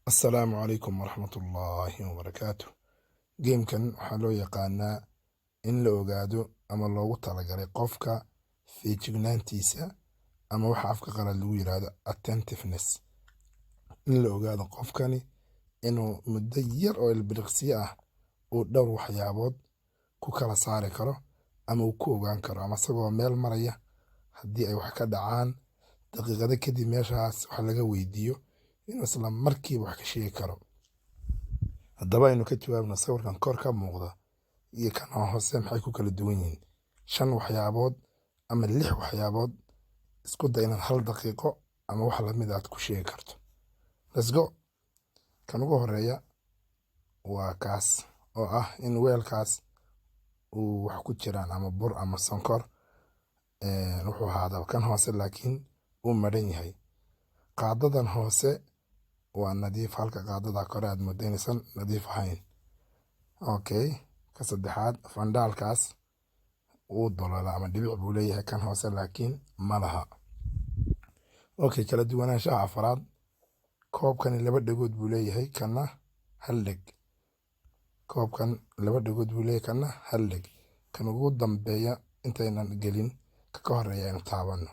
السلام عليكم ورحمة الله وبركاته. جيمكن waxaa loo yaqaanaa in la ogaado ama loogu talagalay qofka feejignaantiisa ama waxa afka qalaad lagu yiraahdo attentiveness. In la ogaado qofkani inuu muddo yar oo ilbiriqsi ah uu dhowr waxyaabood ku kala saari karo ama uu ku ogaan karo ama isagoo meel maraya haddii ay wax ka dhacaan daqiiqado kadib meeshaas wax laga weydiiyo inuu isla markiiba wax ka sheegi karo. haddaba aynu ka jawaabno sawirkan kor ka muuqda iyo kan hoose maxay ku kala duwan yihiin. 5 waxyaabood ama 6 waxyaabood isku day inaad hal daqiiqo ama wax la mid aad ku sheegi karto. Let's go. Kan ugu horeeya waa kaas oo ah in weelkaas uu wax ku jiraan ama bur ama sonkor wuxuu ahaada kan hoose laakiin uu maran yahay. qaadadan hoose waa nadiif halka qaadada kore aad moodo inaysan nadiif ahayn. Okay, ka saddexaad fandaalkaas uu dolola ama dhibic buu leeyahay kan hoose laakiin ma laha. Okay, kala duwanaanshaha afraad koobkani 2 dhagood buu leeyahay kana hal dheg. koobkan 2 dhagood buu leeyahay kana hal dheg. kan ugu dambeeya intaynan gelin ka horeeya aynu taabano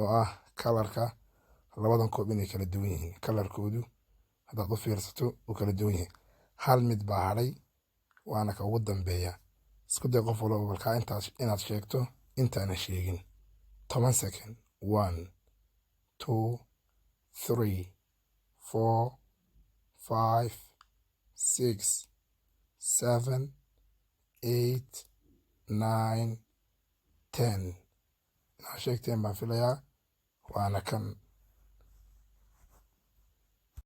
oo ah kalarka labadan koob inay kala duwan yihiin. kalarkoodu haddaad u fiirsato uu kala duwan yahay. hal mid baa hadhay waana ka ugu dambeeya. isku day qof walba balkaa inaad sheegto intaana sheegin. 10 second. 1 2 3 4 5 6 7 8 9 10. sheegteen baan filayaa waana kan